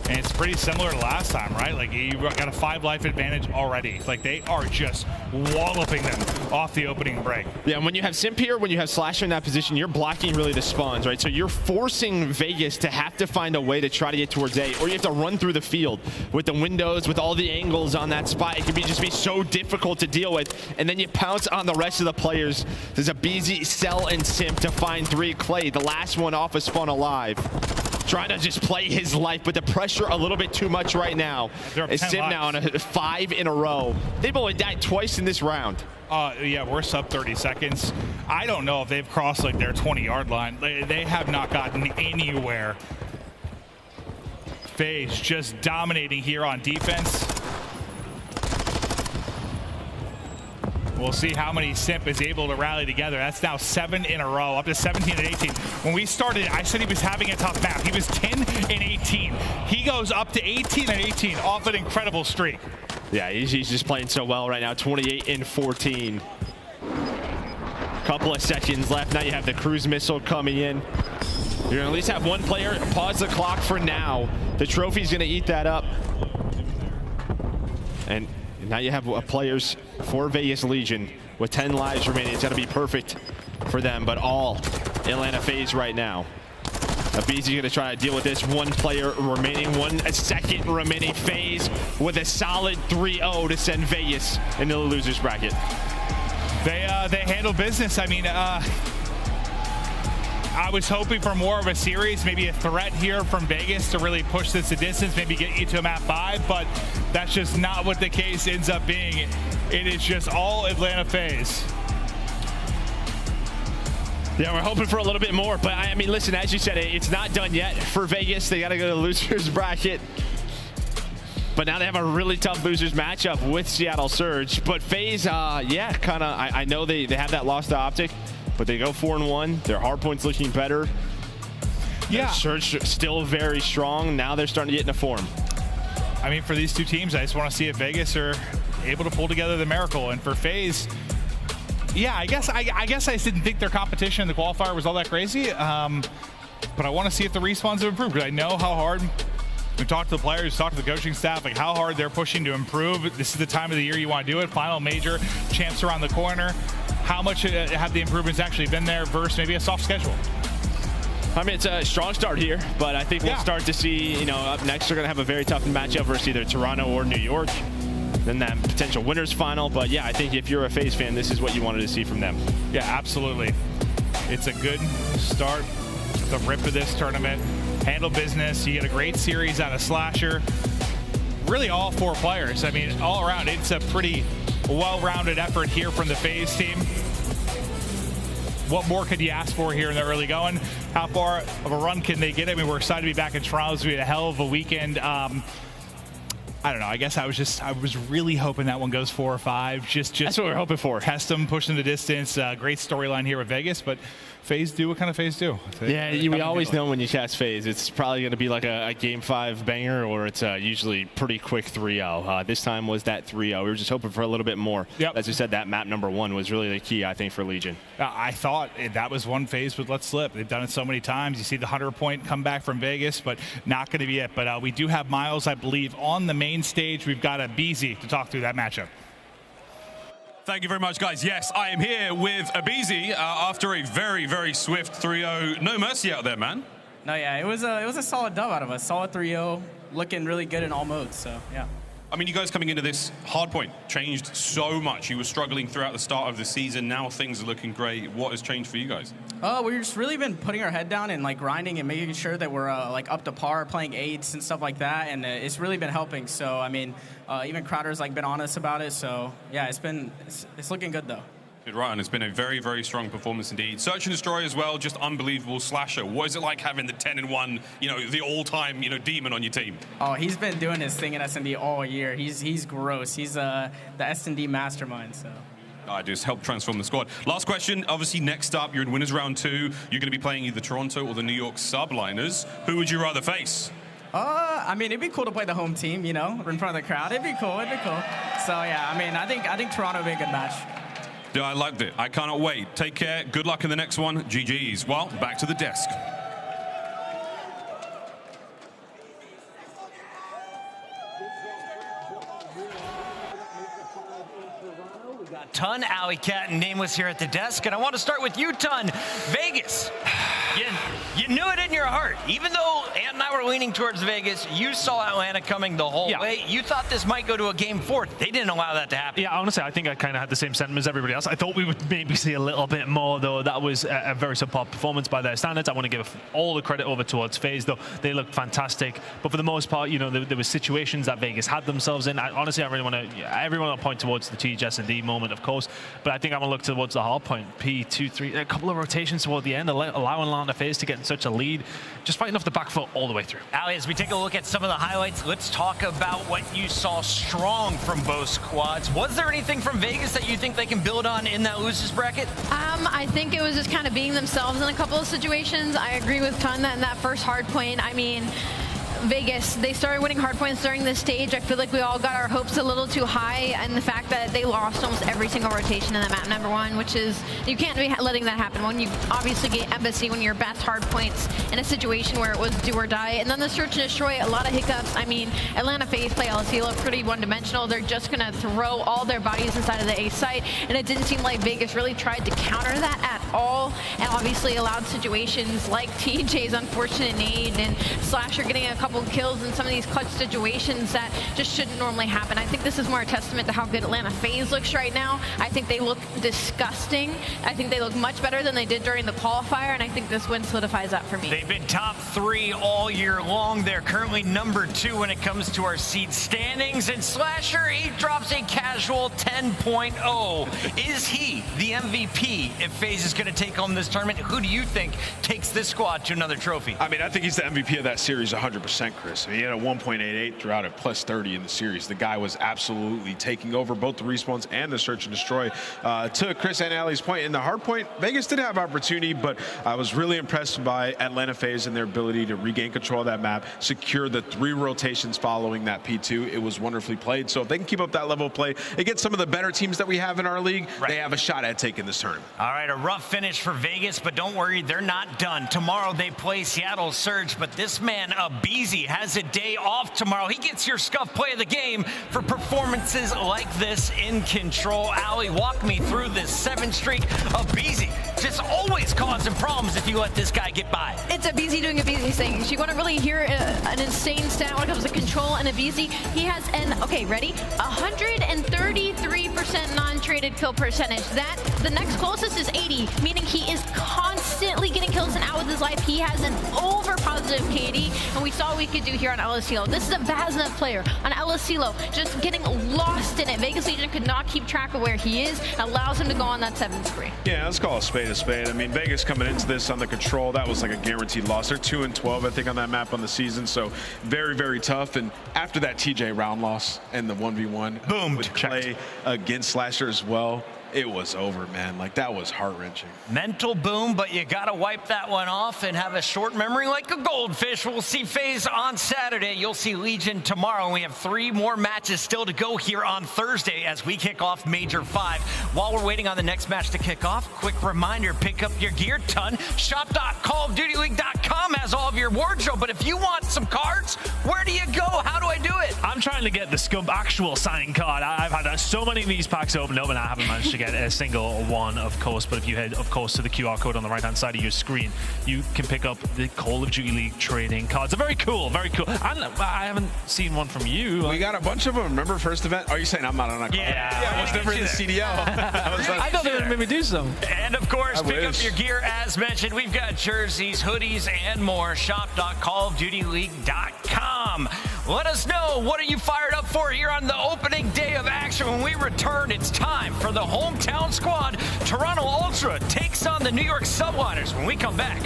And it's pretty similar to last time, right? Like, you got a 5 life advantage already. Like, they are just walloping them off the opening break. Yeah, and when you have Simp here, when you have Slasher in that position, you're blocking really the spawns, right? So you're forcing Vegas to have to find a way to try to get towards A, or you have to run through the field with the windows, with all the angles on that spot. It can just be so difficult to deal with. And then you pounce on the rest of the players. There's aBeZy, Cell, and Simp to find 3. Clay, the last one off a spawn alive. Trying to just play his life, but the pressure a little bit too much right now. It's Simp now on a 5 in a row. They've only died twice in this round. Yeah, we're sub 30 seconds. I don't know if they've crossed like their 20-yard line. They have not gotten anywhere. FaZe just dominating here on defense. We'll see how many Simp is able to rally together. That's now 7 in a row, up to 17 and 18. When we started, I said he was having a tough map. He was 10 and 18. He goes up to 18 and 18 off an incredible streak. Yeah, he's just playing so well right now, 28 and 14. Couple of seconds left. Now you have the cruise missile coming in. You're gonna at least have one player pause the clock for now. The trophy's gonna eat that up. And now you have players for Vegas Legion with 10 lives remaining. It's gonna be perfect for them, but all Atlanta FaZe right now. aBeZy gonna try to deal with this. 1 player remaining, 1 second remaining. FaZe with a solid 3-0 to send Vegas into the losers bracket. They handle business. I mean, I was hoping for more of a series, maybe a threat here from Vegas to really push this a distance, maybe get you to a map 5, but that's just not what the case ends up being. It is just all Atlanta FaZe. Yeah, we're hoping for a little bit more, but I mean, listen, as you said, it's not done yet for Vegas. They got to go to the losers bracket. But now they have a really tough losers matchup with Seattle Surge. But FaZe, yeah, kind of, I know they have that loss to OpTic, but they go 4-1. Their hardpoint's looking better. Yeah. Surge still very strong. Now they're starting to get into form. I mean, for these two teams, I just want to see if Vegas are able to pull together the miracle. And for FaZe, yeah, I guess I just didn't think their competition in the qualifier was all that crazy. But I want to see if the respawns have improved, because I know how hard. We talked to the players, talked to the coaching staff, like how hard they're pushing to improve. This is the time of the year you want to do it. Final major, champs around the corner. How much have the improvements actually been there versus maybe a soft schedule? I mean, it's a strong start here, but I think we'll start to see, you know, up next they're going to have a very tough matchup versus either Toronto or New York. Then that potential winners final. But yeah, I think if you're a FaZe fan, this is what you wanted to see from them. Yeah, absolutely. It's a good start, the rip of this tournament. Handle business. You get a great series out of Slasher. Really all four players. I mean, all around, it's a pretty well-rounded effort here from the FaZe team. What more could you ask for here in the early going? How far of a run can they get? I mean, we're excited to be back in Toronto. We had a hell of a weekend. I don't know. I guess I was really hoping that one goes 4 or 5. Just that's what we're hoping for. Test them, pushing the distance. Great storyline here with Vegas, but FaZe do what kind of FaZe do. Yeah, we always know when you cast FaZe, it's probably going to be like a Game 5 banger, or it's usually pretty quick 3-0. This time was that 3-0. We were just hoping for a little bit more. Yep. As you said, that map number 1 was really the key, I think, for Legion. I thought that was one FaZe would let slip. They've done it so many times. You see the 100-point comeback from Vegas, but not going to be it. But we do have Miles, I believe, on the main stage. We've got aBeZy to talk through that matchup. Thank you very much, guys. Yes, I am here with aBeZy after a very, very swift 3-0. No mercy out there, man. No, yeah, it was a solid dub out of us. Solid 3-0, looking really good in all modes, so yeah. I mean, you guys coming into this hardpoint changed so much. You were struggling throughout the start of the season. Now things are looking great. What has changed for you guys? We've just really been putting our head down and like grinding and making sure that we're like up to par, playing aids and stuff like that, and it's really been helping. So I mean, even Crowder's like been on us about it. So yeah, it's looking good though. Good, right, and it's been a very, very strong performance indeed. Search and Destroy as well, just unbelievable Slasher. What is it like having the 10-1, you know, the all-time, you know, demon on your team? Oh, he's been doing his thing in S&D all year. He's gross. He's the S&D mastermind. So. I just helped transform the squad. Last question. Obviously, next up, you're in Winners Round 2. You're going to be playing either Toronto or the New York Subliners. Who would you rather face? I mean, it'd be cool to play the home team, you know, in front of the crowd. It'd be cool. It'd be cool. So yeah, I mean, I think Toronto would be a good match. Yeah, I liked it. I cannot wait. Take care. Good luck in the next one. GG's. Well, back to the desk. We got Ton, Alley Cat, and Nameless here at the desk, and I want to start with you, Ton. Vegas. You knew it in your heart. Even though Ant and I were leaning towards Vegas, you saw Atlanta coming the whole way. You thought this might go to a Game 4. They didn't allow that to happen. Yeah, honestly, I think I kind of had the same sentiment as everybody else. I thought we would maybe see a little bit more, though. That was a very subpar performance by their standards. I want to give all the credit over towards FaZe, though. They looked fantastic. But for the most part, you know, there were situations that Vegas had themselves in. Honestly, I really want to, everyone will point towards the TGS&D moment, of course. But I think I'm going to look towards the hard point. P2, 3, a couple of rotations toward the end, allowing Atlanta FaZe to get in such a lead. Just fighting off the back foot all the way through. Ali, as we take a look at some of the highlights, let's talk about what you saw strong from both squads. Was there anything from Vegas that you think they can build on in that losers bracket? I think it was just kind of being themselves in a couple of situations. I agree with Ton that in that first hard point, I mean, Vegas, they started winning hard points during this stage. I feel like we all got our hopes a little too high, and the fact that they lost almost every single rotation in the map number 1, which is, you can't be letting that happen when you obviously get aBeZy when your best hard points in a situation where it was do or die. And then the search and destroy, a lot of hiccups. I mean, Atlanta FaZe play LCL pretty one-dimensional. They're just gonna throw all their bodies inside of the A site, and it didn't seem like Vegas really tried to counter that at all, and obviously allowed situations like TJ's unfortunate nade and Slasher getting a couple couple kills in some of these clutch situations that just shouldn't normally happen. I think this is more a testament to how good Atlanta FaZe looks right now. I think they look disgusting. I think they look much better than they did during the qualifier, and I think this win solidifies that for me. They've been top 3 all year long. They're currently number 2 when it comes to our seed standings, and Slasher, he drops a casual 10.0. Is he the MVP if FaZe is going to take home this tournament? Who do you think takes this squad to another trophy? I mean, I think he's the MVP of that series 100%, Chris. I mean, he had a 1.88 throughout at plus 30 in the series. The guy was absolutely taking over both the respawns and the search and destroy. To Chris and Allie's point, in the hard point, Vegas did have opportunity, but I was really impressed by Atlanta FaZe and their ability to regain control of that map, secure the 3 rotations following that P2. It was wonderfully played. So if they can keep up that level of play against some of the better teams that we have in our league, they have a shot at taking this tournament. All right, a rough finish for Vegas, but don't worry, they're not done. Tomorrow they play Seattle Surge, but this man, aBeZy, has a day off tomorrow. He gets your scuff play of the game for performances like this in Control. Allie, walk me through this 7 streak. aBeZy just always causing problems if you let this guy get by. It's aBeZy doing aBeZy things. You want to really hear an insane stat when it comes to Control and aBeZy? He has an, okay, ready? 133% non-traded kill percentage. That, the next closest is 80, meaning he is constantly getting kills and out with his life. He has an over positive KD, and we saw what we could do here on LSCLO. This is a Vazna player on LSCLO, just getting lost in it. Vegas Legion could not keep track of where he is, and allows him to go on that 7th spree. Yeah, let's call a spade a spade. I mean, Vegas coming into this on the Control, that was like a guaranteed loss. They're 2-12, I think, on that map on the season, so very, very tough. And after that TJ round loss and the 1v1, boom, with play against Slasher as well, it was over, man. Like, that was heart-wrenching. Mental boom, but you got to wipe that one off and have a short memory like a goldfish. We'll see FaZe on Saturday. You'll see Legion tomorrow. And we have 3 more matches still to go here on Thursday as we kick off Major 5. While we're waiting on the next match to kick off, quick reminder, pick up your gear ton. Shop.callofdutyleague.com has all of your wardrobe. But if you want some cards, where do you go? How do I do it? I'm trying to get the Scum actual signing card. I've had so many of these packs opened up and I haven't managed to get a single one, of course. But if you head, of course, to the QR code on the right-hand side of your screen, you can pick up the Call of Duty League trading cards. They're very cool, very cool. And I haven't seen one from you. We got a bunch of them. Remember first event? Are you saying I'm not on a card? Yeah, I was never in the CDL. I thought they would maybe do some. And of course, pick up your gear as mentioned. We've got jerseys, hoodies, and more. Shop.callofdutyleague.com. Let us know, what are you fired up for here on the opening day of action? When we return, it's time for the hometown squad. Toronto Ultra takes on the New York Subliners when we come back.